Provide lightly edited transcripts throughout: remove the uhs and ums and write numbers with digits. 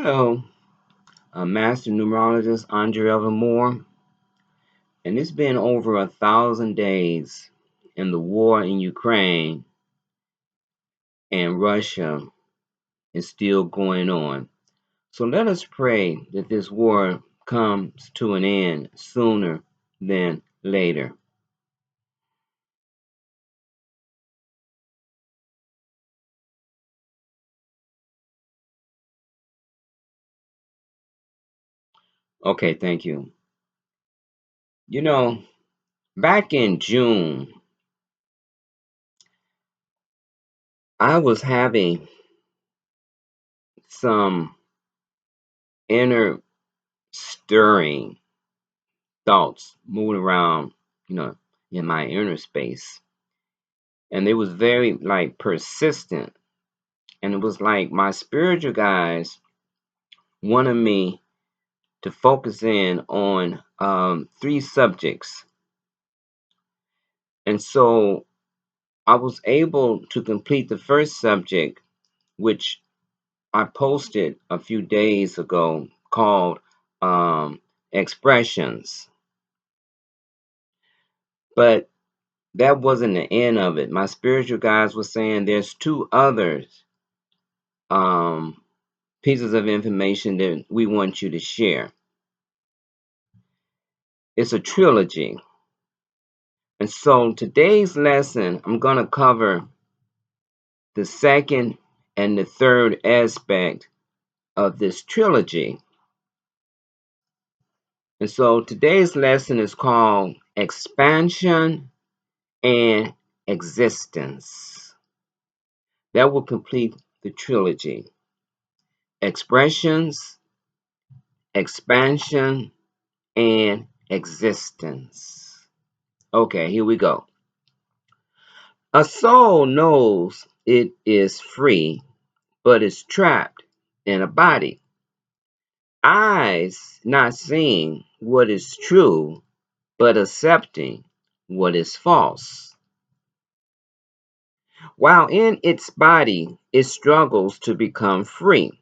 Hello, I'm Master Numerologist Andre Evermore, and it's been over 1,000 days in the war in Ukraine, and Russia is still going on. So let us pray that this war comes to an end sooner than later. Okay, thank you. You know, back in June, I was having some inner stirring thoughts moving around, you know, in my inner space. And it was very like persistent. And it was like my spiritual guides wanted me to focus in on three subjects. And so I was able to complete the first subject, which I posted a few days ago, called Expressions. But that wasn't the end of it. My spiritual guides were saying there's two others um, pieces of information that we want you to share. It's a trilogy. And so today's lesson, I'm going to cover the second and the third aspect of this trilogy. And so today's lesson is called Expansion and Existence. That will complete the trilogy. Expressions, expansion, and existence. Okay, here we go. A soul knows it is free, but is trapped in a body. Eyes not seeing what is true, but accepting what is false. While in its body, it struggles to become free.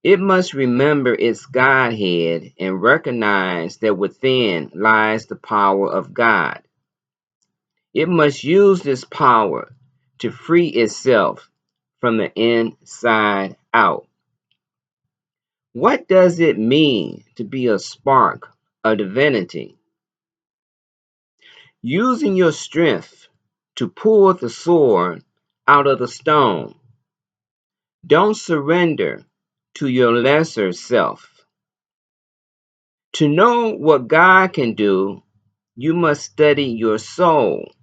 It must remember its Godhead and recognize that within lies the power of God. It must use this power to free itself from the inside out. What does it mean to be a spark of divinity? Using your strength to pull the sword out of the stone. Don't surrender to your lesser self. To know what God can do, you must study your soul.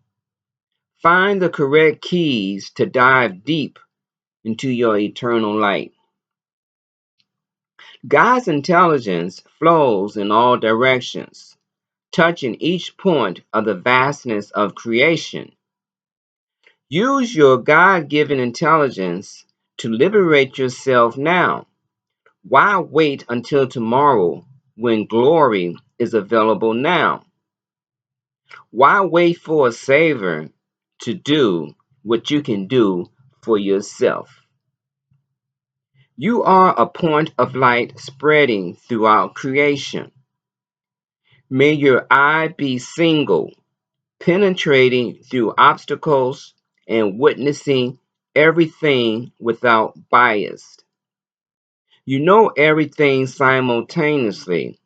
Find the correct keys to dive deep into your eternal light. God's intelligence flows in all directions, touching each point of the vastness of creation. Use your God given intelligence to liberate yourself now. Why wait until tomorrow when glory is available now? Why wait for a Savior to do what you can do for yourself? You are a point of light spreading throughout creation. May your eye be single, penetrating through obstacles and witnessing everything without bias. You know everything simultaneously,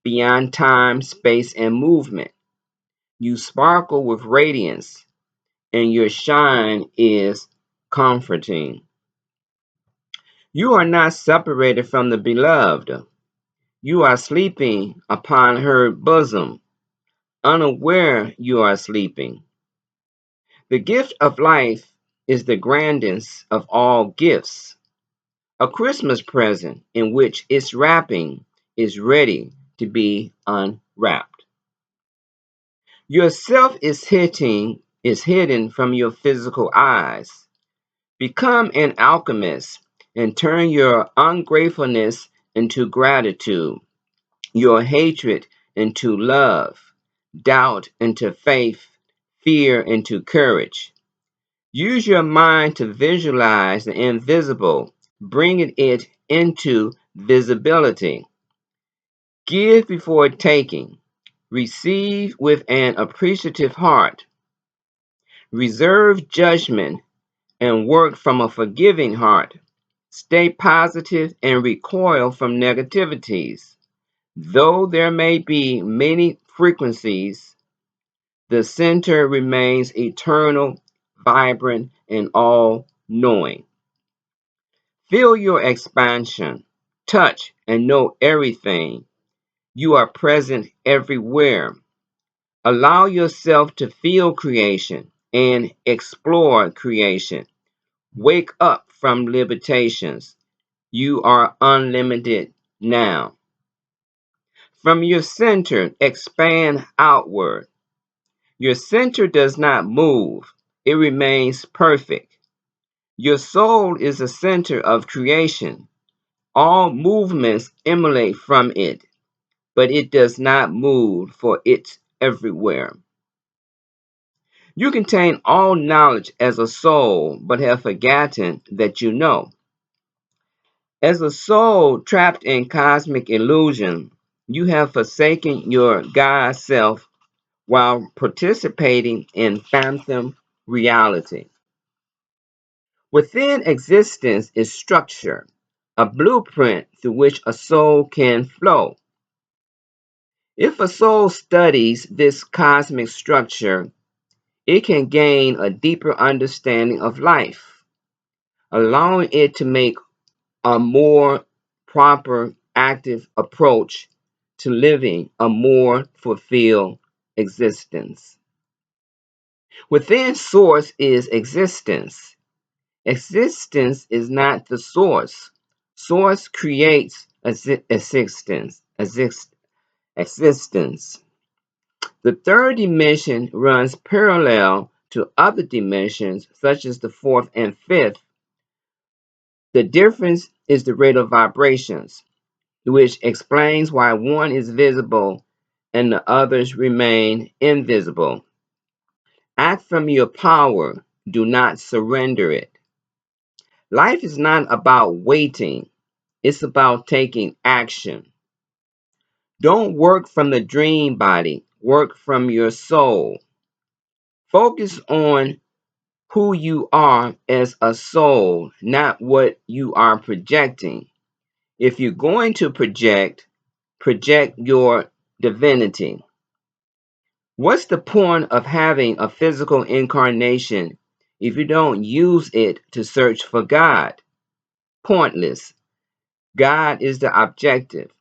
beyond time, space, and movement. You sparkle with radiance, and your shine is comforting. You are not separated from the beloved. You are sleeping upon her bosom, unaware you are sleeping. The gift of life is the grandest of all gifts, a Christmas present in which its wrapping is ready to be unwrapped. Yourself is hidden from your physical eyes. Become an alchemist and turn your ungratefulness into gratitude, your hatred into love, doubt into faith, fear into courage. Use your mind to visualize the invisible bringing it into visibility. Give before taking. Receive with an appreciative heart. Reserve judgment and work from a forgiving heart. Stay positive and recoil from negativities. Though there may be many frequencies, the center remains eternal, vibrant, and all knowing. Feel your expansion. Touch and know everything. You are present everywhere. Allow yourself to feel creation and explore creation. Wake up from limitations. You are unlimited now. From your center, expand outward. Your center does not move, it remains perfect. Your soul is the center of creation. All movements emanate from it, but it does not move, for it's everywhere. You contain all knowledge as a soul, but have forgotten that you know. As a soul trapped in cosmic illusion, you have forsaken your God self while participating in phantom reality. Within existence is structure, a blueprint through which a soul can flow. If a soul studies this cosmic structure, it can gain a deeper understanding of life, allowing it to make a more proper, active approach to living a more fulfilled existence. Within source is existence. Existence is not the source. Source creates existence. The third dimension runs parallel to other dimensions, such as the fourth and fifth. The difference is the rate of vibrations, which explains why one is visible and the others remain invisible. Act from your power, do not surrender it. Life is not about waiting, it's about taking action. Don't work from the dream body, work from your soul. Focus on who you are as a soul, not what you are projecting. If you're going to project, project your divinity. What's the point of having a physical incarnation if you don't use it to search for God? Pointless. God is the objective,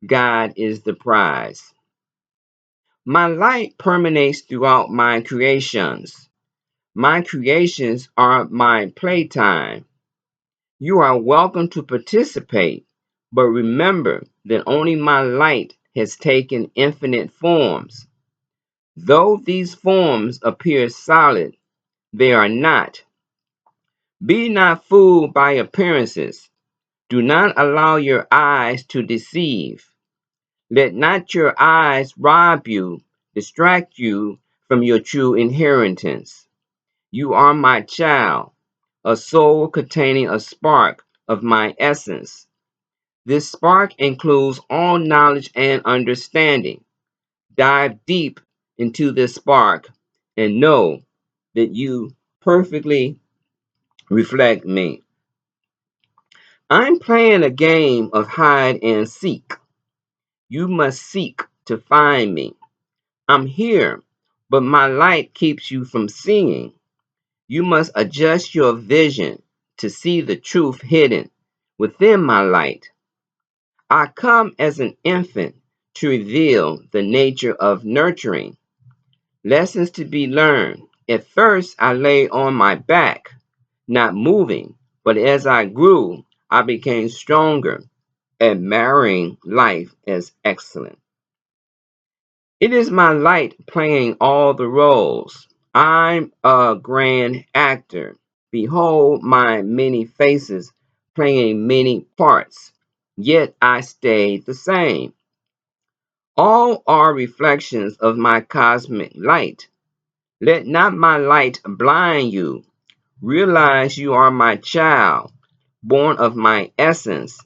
God is the prize. My light permeates throughout my creations. My creations are my playtime. You are welcome to participate, but remember that only my light has taken infinite forms. Though these forms appear solid, they are not. Be not fooled by appearances. Do not allow your eyes to deceive. Let not your eyes rob you, distract you from your true inheritance. You are my child, a soul containing a spark of my essence. This spark includes all knowledge and understanding. Dive deep into this spark and know that you perfectly reflect me. I'm playing a game of hide and seek. You must seek to find me. I'm here, but my light keeps you from seeing. You must adjust your vision to see the truth hidden within my light. I come as an infant to reveal the nature of nurturing. Lessons to be learned. At first, I lay on my back, not moving, but as I grew, I became stronger, admiring life as excellent. It is my light playing all the roles. I'm a grand actor. Behold my many faces playing many parts, yet I stay the same. All are reflections of my cosmic light. Let not my light blind you. Realize you are my child. born of my essence,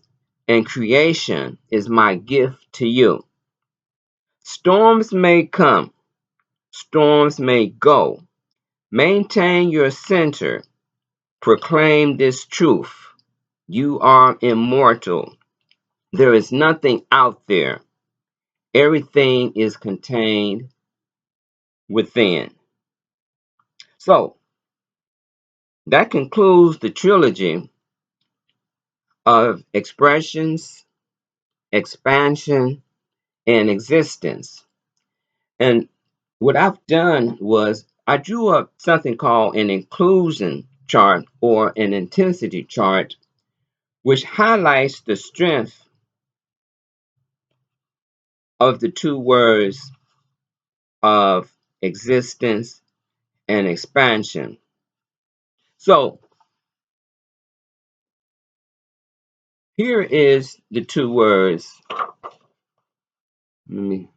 and creation is my gift to you. Storms may come, storms may go. Maintain your center. Proclaim this truth. You are immortal. There is nothing out there. Everything is contained within. So that concludes the trilogy of expressions, expansion, and existence. And what I've done was I drew up something called an inclusion chart or an intensity chart, which highlights the strength of the two words of existence and expansion. So here is the two words. Let me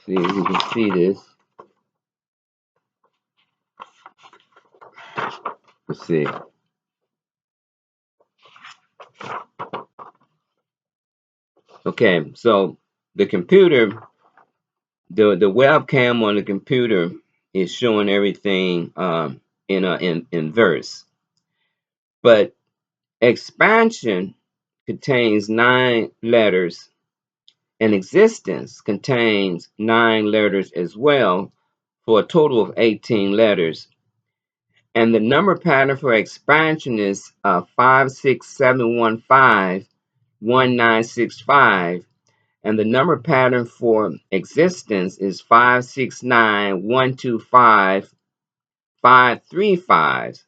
see if you can see this. Let's see. Okay, so the computer, the webcam on the computer is showing everything in verse, but expansion contains 9 letters, and existence contains 9 letters as well, for a total of 18 letters. And the number pattern for expansion is 567151965, and the number pattern for existence is 569125535.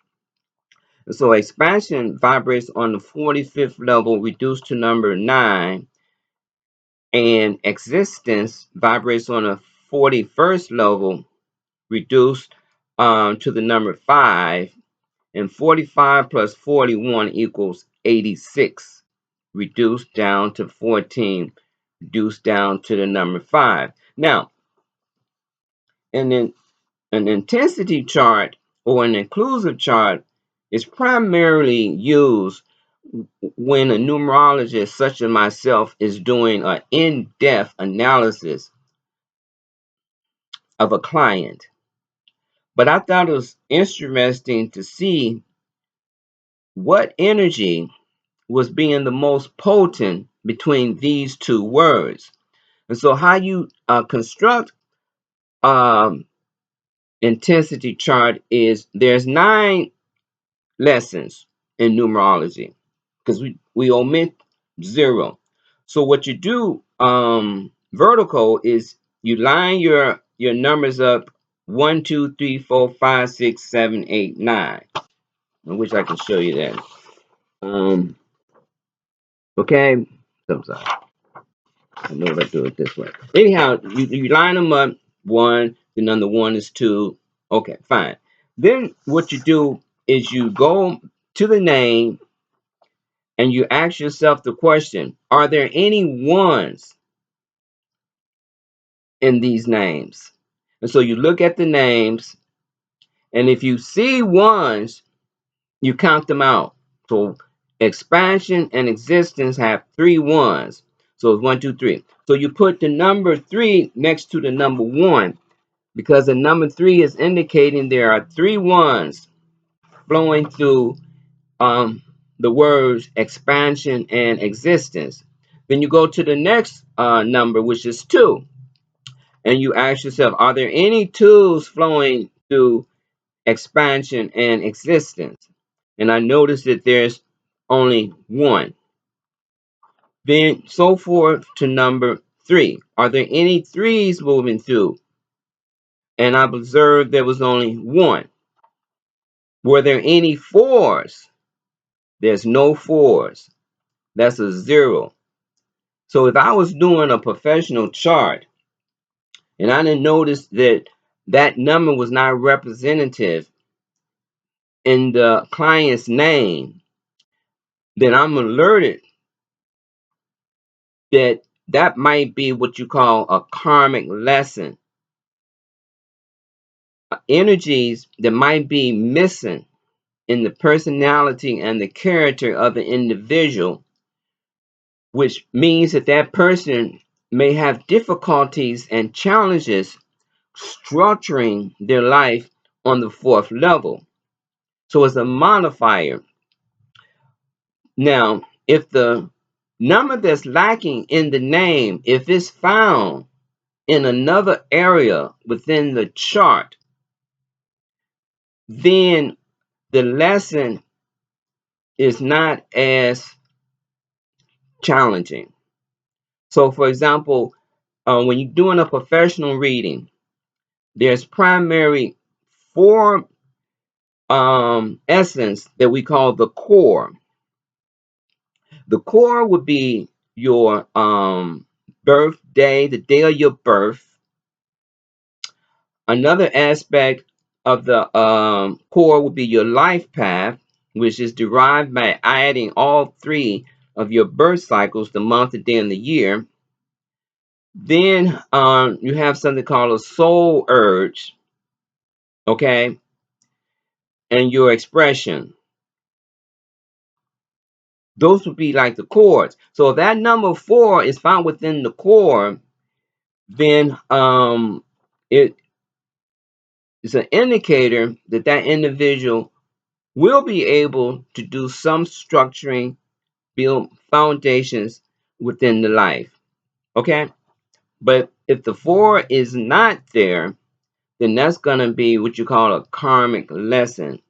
So expansion vibrates on the 45th level, reduced to number 9, and existence vibrates on the 41st level, reduced to the number 5, and 45 plus 41 equals 86, reduced down to 14, reduced down to the number 5. Now, an intensity chart or an inclusive chart is primarily used when a numerologist such as myself is doing an in-depth analysis of a client. But I thought it was interesting to see what energy was being the most potent between these two words. And so how you construct um, intensity chart is there's 9 lessons in numerology because we omit 0. So what you do vertical is you line your numbers up 1, 2, 3, 4, 5, 6, 7, 8, 9. I wish I could show you that. Okay. I'm sorry. I know if I do it this way. Anyhow, you line them up. 1, the number 1 is 2. Okay, fine. Then what you do is you go to the name and you ask yourself the question, are there any ones in these names? And so you look at the names, and if you see ones, you count them out. So expansion and existence have 3 ones. So it's 1, 2, 3. So you put the number 3 next to the number 1 because the number 3 is indicating there are 3 ones flowing through the words expansion and existence. Then you go to the next number, which is 2, and you ask yourself, are there any 2s flowing through expansion and existence? And I noticed that there's only 1. Then so forth to number 3. Are there any 3s moving through? And I've observed there was only 1. Were there any 4s? There's no 4s. That's a 0. So if I was doing a professional chart and I didn't notice that that number was not representative in the client's name, then I'm alerted that that might be what you call a karmic lesson, energies that might be missing in the personality and the character of the individual, which means that that person may have difficulties and challenges structuring their life on the fourth level. So it's a modifier. Now, if the number that's lacking in the name, if it's found in another area within the chart, then the lesson is not as challenging. So, for example, when you're doing a professional reading, there's primary four essence that we call the core. The core would be your birthday, the day of your birth. Another aspect of the core would be your life path, which is derived by adding all three of your birth cycles, the month, the day, and the year. Then you have something called a soul urge, okay, and your expression. Those would be like the chords. So if that number 4 is found within the core, then it is an indicator that that individual will be able to do some structuring, build foundations within the life. Okay? But if the 4 is not there, then that's going to be what you call a karmic lesson.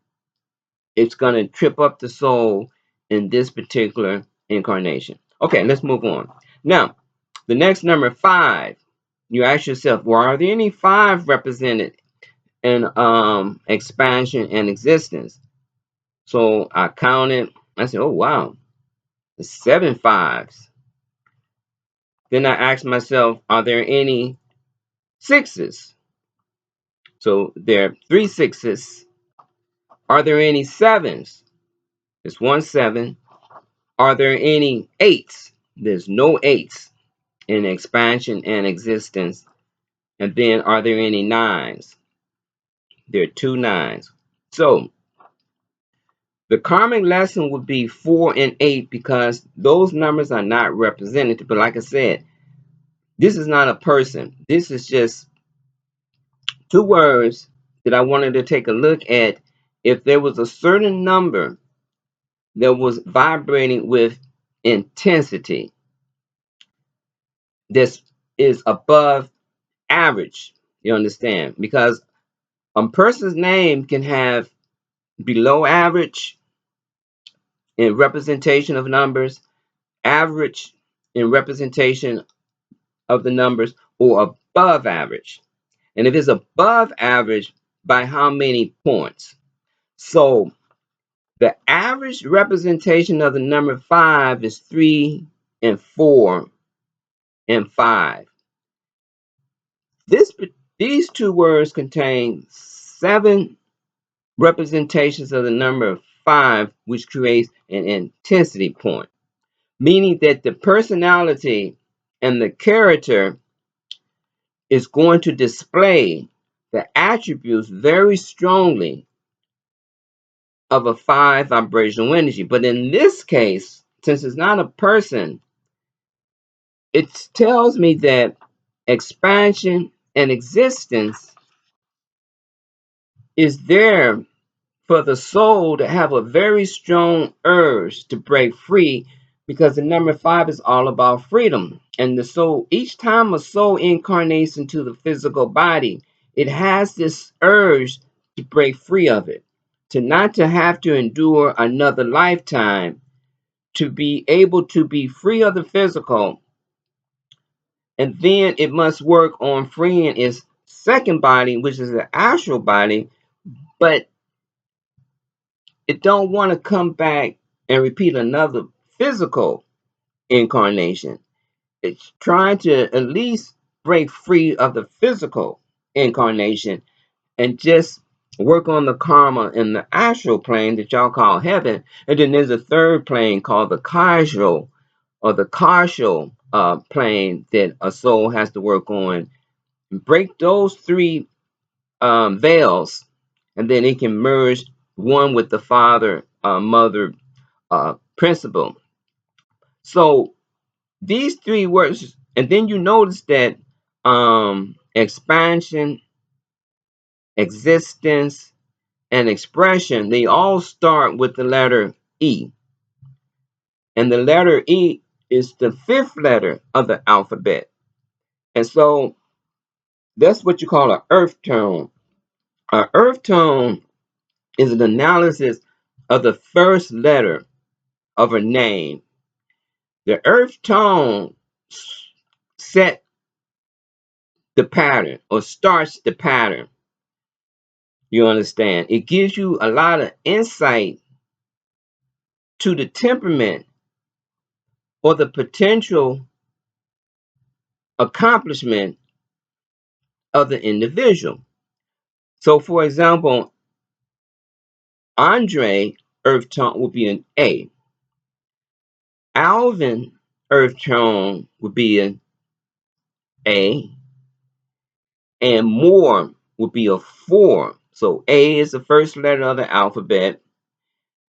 It's going to trip up the soul in this particular incarnation. Okay, let's move on. Now, the next number 5, you ask yourself, well, are there any 5 represented in expansion and existence? So I counted. I said, oh, wow, 7 5s. Then I asked myself, are there any 6s? So there are 3 6s. Are there any 7s? There's 1 7. Are there any 8s? There's no 8s in expansion and existence. And then are there any 9s? There are 2 9s. So the karmic lesson would be 4 and 8 because those numbers are not representative. But like I said, this is not a person. This is just 2 words that I wanted to take a look at. If there was a certain number that was vibrating with intensity, this is above average. You understand? Because a person's name can have below average in representation of numbers, average in representation of the numbers, or above average. And if it's above average, by how many points? So the average representation of the number 5 is 3 and 4 and 5. These 2 words contain 7 representations of the number 5, which creates an intensity point, meaning that the personality and the character is going to display the attributes very strongly of a 5 vibrational energy. But in this case, since it's not a person, it tells me that expansion and existence is there for the soul to have a very strong urge to break free, because the number 5 is all about freedom. And the soul, each time a soul incarnates into the physical body, it has this urge to break free of it, to not to have to endure another lifetime, to be able to be free of the physical. And then it must work on freeing its second body, which is the astral body, but it don't want to come back and repeat another physical incarnation. It's trying to at least break free of the physical incarnation and just work on the karma in the astral plane that y'all call heaven. And then there's a third plane called the causal or the causal plane that a soul has to work on. Break those 3 veils, and then it can merge one with the father, mother principle. So these three words, and then you notice that expansion, existence, and expression, they all start with the letter E. And the letter E is the fifth letter of the alphabet. And so that's what you call an earth tone. An earth tone is an analysis of the first letter of a name. The earth tone set the pattern or starts the pattern. You understand? It gives you a lot of insight to the temperament or the potential accomplishment of the individual. So, for example, Andre, earth tone, would be an A. Alvin, earth tone, would be an A. And Moore would be a 4. So A is the first letter of the alphabet,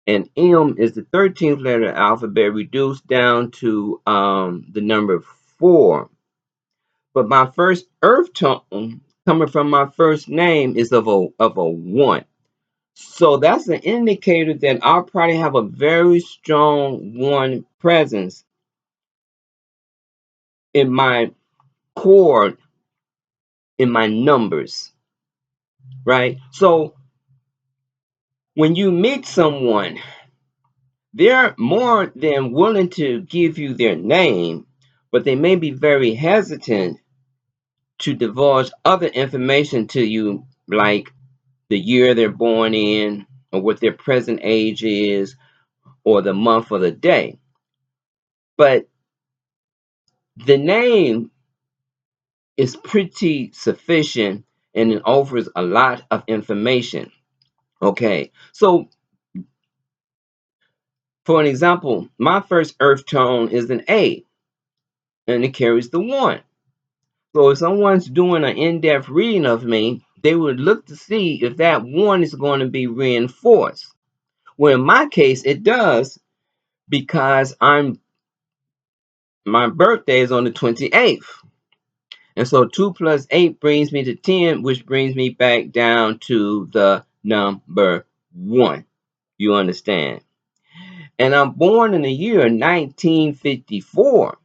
and M is the 13th letter of the alphabet, reduced down to the number 4. But my first earth tone, coming from my first name, is of a 1. So that's an indicator that I'll probably have a very strong 1 presence in my chord, in my numbers, right? So when you meet someone, they're more than willing to give you their name, but they may be very hesitant to divulge other information to you, like the year they're born in, or what their present age is, or the month or the day. But the name is pretty sufficient and it offers a lot of information. Okay, so for an example, my first earth tone is an A and it carries the 1. So if someone's doing an in-depth reading of me, they would look to see if that 1 is going to be reinforced. Well, in my case, it does, because my birthday is on the 28th. And so 2 plus 8 brings me to 10, which brings me back down to the number 1. You understand? And I'm born in the year 1954,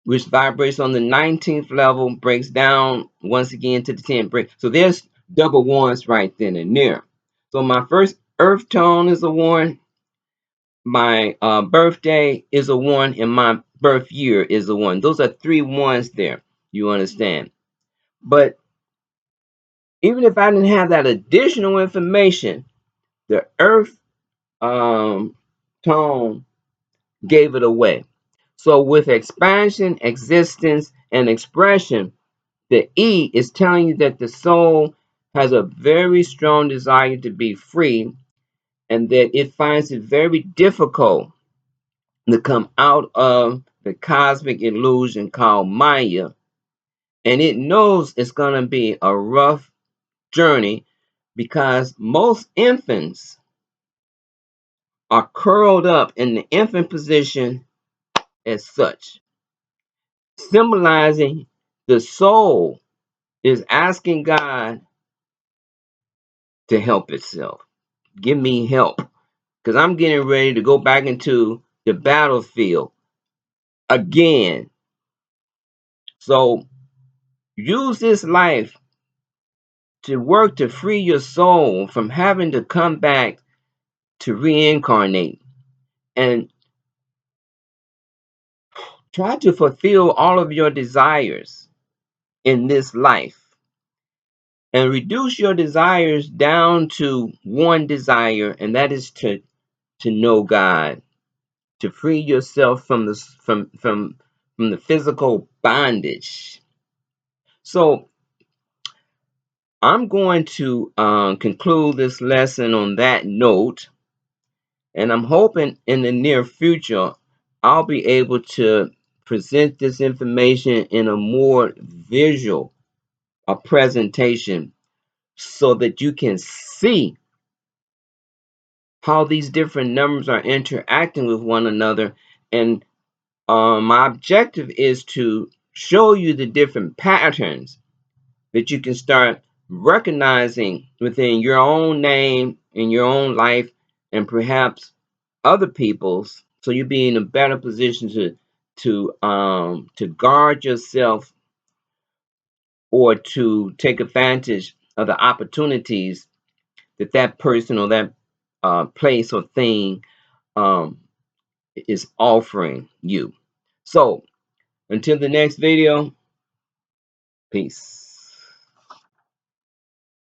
which vibrates on the 19th level, breaks down once again to the 10th break. So there's double 1s right then and there. So my first earth tone is a 1, my birthday is a 1, and my birth year is a 1. Those are 3 1s there. You understand? But even if I didn't have that additional information, the earth tone gave it away. So with expansion, existence, and expression, the E is telling you that the soul has a very strong desire to be free, and that it finds it very difficult to come out of the cosmic illusion called Maya. And it knows it's going to be a rough journey, because most infants are curled up in the infant position as such, symbolizing the soul is asking God to help itself. Give me help, because I'm getting ready to go back into the battlefield again. So use this life to work to free your soul from having to come back to reincarnate, and try to fulfill all of your desires in this life, and reduce your desires down to one desire, and that is to know God, to free yourself from the physical bondage. So I'm going to conclude this lesson on that note, and I'm hoping in the near future I'll be able to present this information in a more visual a presentation, so that you can see how these different numbers are interacting with one another. And my objective is to show you the different patterns that you can start recognizing within your own name, in your own life, and perhaps other people's, so you'll be in a better position to guard yourself or to take advantage of the opportunities that that person or that place or thing um, is offering you. So until the next video, peace.